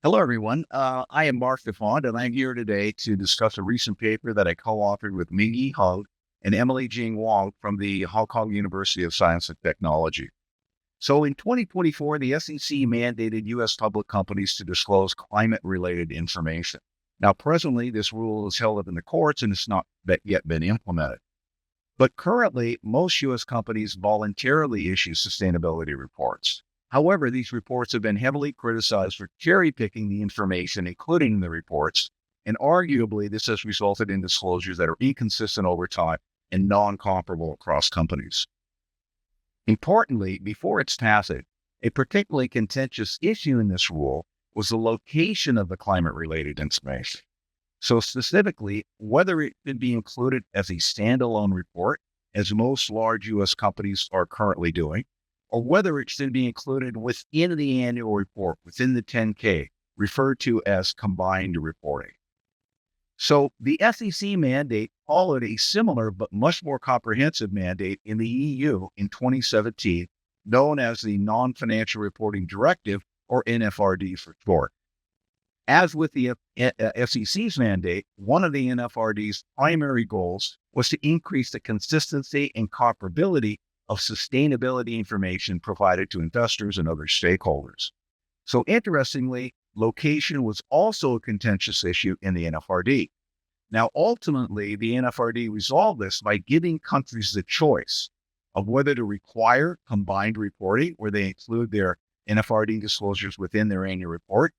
Hello, everyone. I am Mark DeFond, and I'm here today to discuss a recent paper that I co-authored with Mingyi Hung and Emily Jing Wong from the Hong Kong University of Science and Technology. So in 2024, the SEC mandated U.S. public companies to disclose climate-related information. Now, presently, this rule is held up in the courts and it's not yet been implemented. But currently, most U.S. companies voluntarily issue sustainability reports. However, these reports have been heavily criticized for cherry picking the information, including the reports, and arguably this has resulted in disclosures that are inconsistent over time and non comparable across companies. Importantly, before its passage, a particularly contentious issue in this rule was the location of the climate related information. So specifically, whether it should be included as a standalone report, as most large U.S. companies are currently doing, or whether it should be included within the annual report, within the 10K, referred to as combined reporting. So the SEC mandate followed a similar but much more comprehensive mandate in the EU in 2017, known as the Non-Financial Reporting Directive, or NFRD for short. As with the SEC's mandate, one of the NFRD's primary goals was to increase the consistency and comparability of sustainability information provided to investors and other stakeholders. So interestingly, location was also a contentious issue in the NFRD. Now, ultimately, the NFRD resolved this by giving countries the choice of whether to require combined reporting, where they include their NFRD disclosures within their annual report,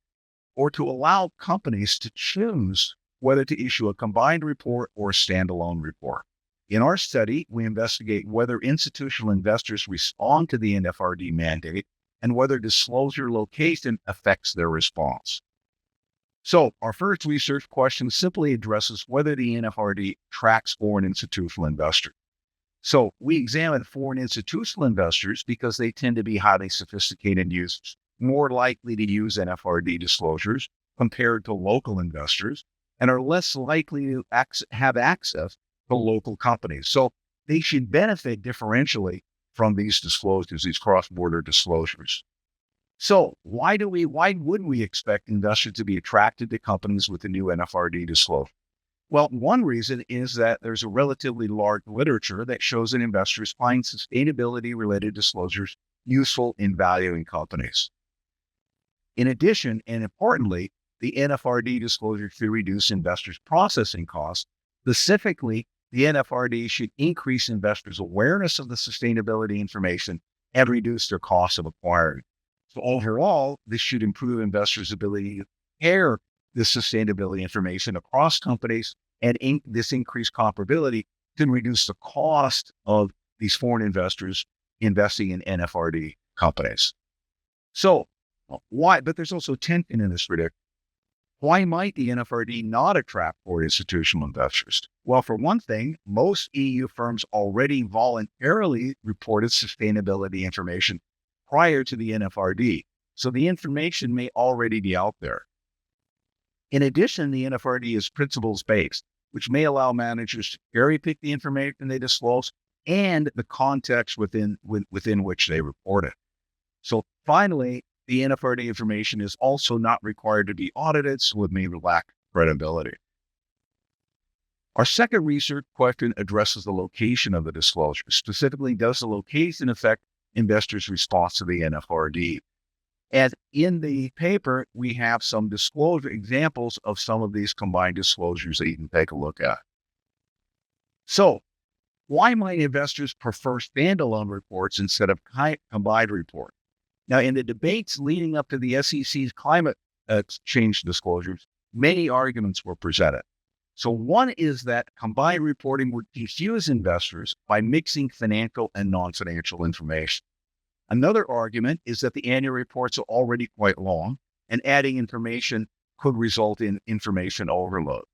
or to allow companies to choose whether to issue a combined report or a standalone report. In our study, we investigate whether institutional investors respond to the NFRD mandate and whether disclosure location affects their response. So our first research question simply addresses whether the NFRD tracks foreign institutional investors. So we examined foreign institutional investors because they tend to be highly sophisticated users, more likely to use NFRD disclosures compared to local investors, and are less likely to have access to local companies. So they should benefit differentially from these disclosures, these cross-border disclosures. So why would we expect investors to be attracted to companies with the new NFRD disclosure? Well, one reason is that there's a relatively large literature that shows that investors find sustainability-related disclosures useful in valuing companies. In addition, and importantly, the NFRD disclosure should reduce investors' processing costs. Specifically, the NFRD should increase investors' awareness of the sustainability information and reduce their costs of acquiring. So overall, this should improve investors' ability to compare the sustainability information across companies, and this increased comparability can reduce the cost of these foreign investors investing in NFRD companies. So why? But there's also tension in this prediction. Why might the NFRD not attract foreign institutional investors? Well, for one thing, most EU firms already voluntarily reported sustainability information prior to the NFRD, so the information may already be out there. In addition, the NFRD is principles-based, which may allow managers to cherry-pick the information they disclose and the context within which they report it. So finally, the NFRD information is also not required to be audited, so it may lack credibility. Our second research question addresses the location of the disclosure. Specifically, does the location affect investors' response to the NFRD? And in the paper, we have some disclosure examples of some of these combined disclosures that you can take a look at. So why might investors prefer standalone reports instead of combined reports? Now, in the debates leading up to the SEC's climate change disclosures, many arguments were presented. So one is that combined reporting would confuse investors by mixing financial and non-financial information. Another argument is that the annual reports are already quite long, and adding information could result in information overload.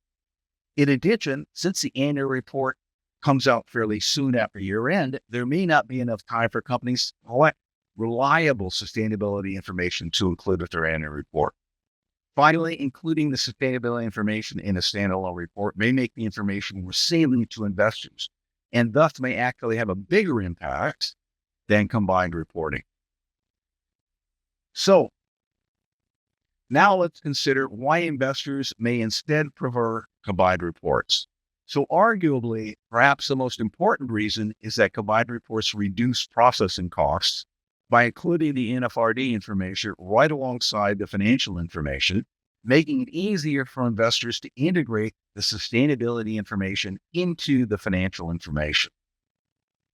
In addition, since the annual report comes out fairly soon after year end, there may not be enough time for companies to collect reliable sustainability information to include with their annual report. Finally, including the sustainability information in a standalone report may make the information more salient to investors, and thus may actually have a bigger impact than combined reporting. So Now let's consider why investors may instead prefer combined reports. So arguably, perhaps the most important reason is that combined reports reduce processing costs by including the NFRD information right alongside the financial information, making it easier for investors to integrate the sustainability information into the financial information.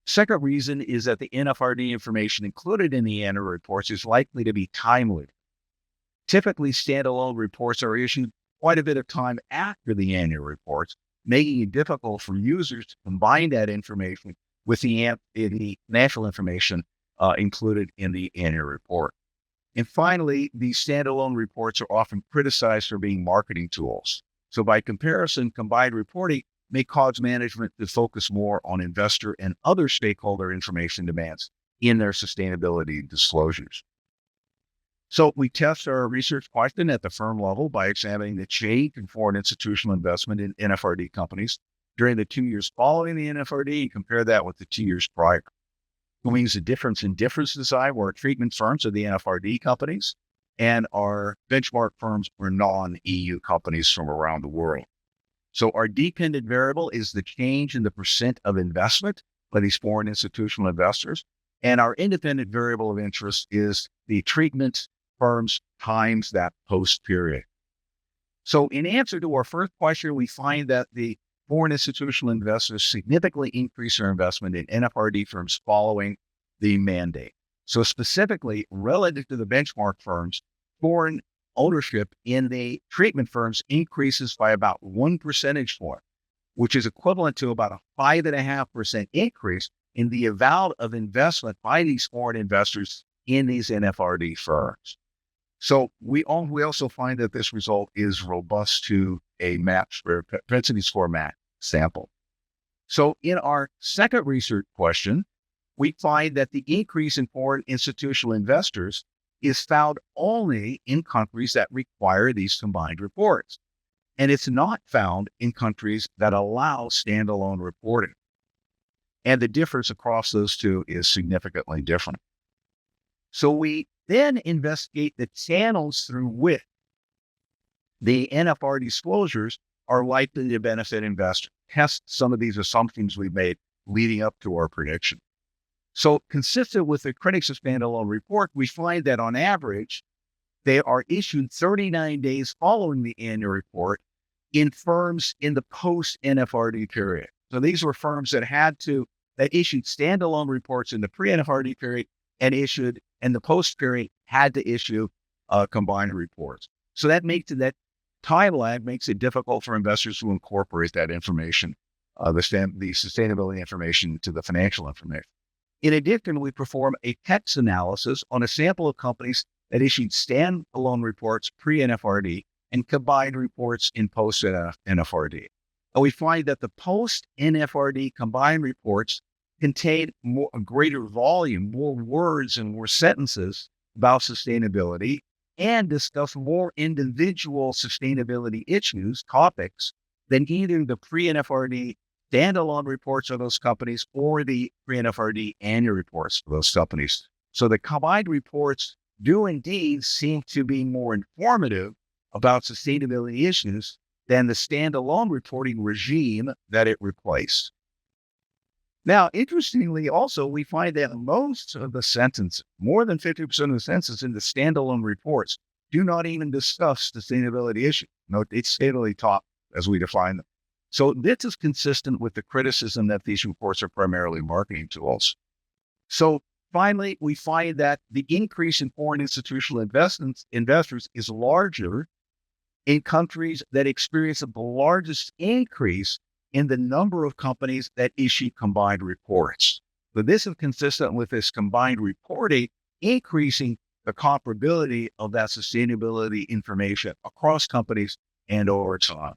Second reason is that the NFRD information included in the annual reports is likely to be timely. Typically, standalone reports are issued quite a bit of time after the annual reports, making it difficult for users to combine that information with the financial information included in the annual report. And finally, these standalone reports are often criticized for being marketing tools. So by comparison, combined reporting may cause management to focus more on investor and other stakeholder information demands in their sustainability disclosures. So we test our research question at the firm level by examining the change in foreign institutional investment in NFRD companies during the 2 years following the NFRD and compare that with the 2 years prior. It means the difference in difference design where our treatment firms are the NFRD companies and our benchmark firms are non-EU companies from around the world. So our dependent variable is the change in the percent of investment by these foreign institutional investors. And our independent variable of interest is the treatment firms times that post period. So in answer to our first question, we find that the foreign institutional investors significantly increase their investment in NFRD firms following the mandate. So specifically, relative to the benchmark firms, foreign ownership in the treatment firms increases by about 1 percentage point, which is equivalent to about a 5.5% increase in the amount of investment by these foreign investors in these NFRD firms. So we also find that this result is robust to a match or propensity score match sample. So in our second research question, we find that the increase in foreign institutional investors is found only in countries that require these combined reports. And it's not found in countries that allow standalone reporting. And the difference across those two is significantly different. So we then investigate the channels through which the NFR disclosures are likely to benefit investors. Test some of these assumptions we've made leading up to our prediction. So consistent with the critics of standalone report, we find that on average, they are issued 39 days following the annual report in firms in the post-NFRD period. So these were firms that issued standalone reports in the pre-NFRD period and the post period had to issue combined reports. So that time lag makes it difficult for investors to incorporate that information, the sustainability information to the financial information. In addition, we perform a text analysis on a sample of companies that issued standalone reports pre-NFRD and combined reports in post-NFRD. And we find that the post-NFRD combined reports contain a greater volume, more words and more sentences about sustainability and discuss more individual sustainability issues, topics, than either the pre-NFRD standalone reports of those companies or the pre-NFRD annual reports of those companies. So the combined reports do indeed seem to be more informative about sustainability issues than the standalone reporting regime that it replaced. Now, interestingly, also, we find that most of the sentences, more than 50% of the sentences in the standalone reports, do not even discuss sustainability issues. No, it's steadily taught as we define them. So this is consistent with the criticism that these reports are primarily marketing tools. So finally, we find that the increase in foreign institutional investors is larger in countries that experience the largest increase in the number of companies that issue combined reports. So this is consistent with this combined reporting, increasing the comparability of that sustainability information across companies and over time.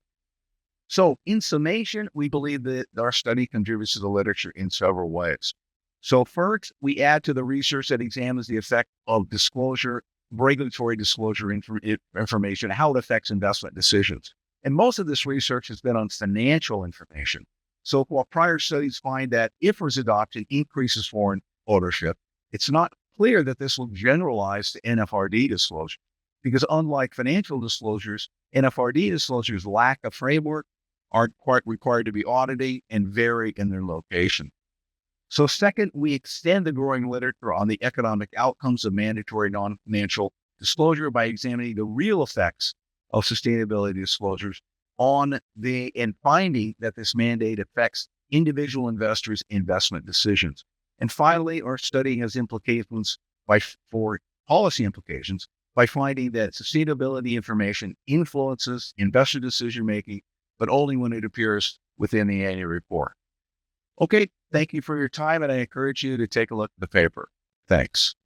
So in summation, we believe that our study contributes to the literature in several ways. So first, we add to the research that examines the effect of disclosure, regulatory disclosure information, how it affects investment decisions. And most of this research has been on financial information. So while prior studies find that IFRS adoption increases foreign ownership, it's not clear that this will generalize to NFRD disclosure because unlike financial disclosures, NFRD disclosures lack a framework, aren't quite required to be audited, and vary in their location. So second, we extend the growing literature on the economic outcomes of mandatory non-financial disclosure by examining the real effects of sustainability disclosures and finding that this mandate affects individual investors' investment decisions. And finally, our study has implications for policy implications by finding that sustainability information influences investor decision-making, but only when it appears within the annual report. Okay, thank you for your time, and I encourage you to take a look at the paper. Thanks.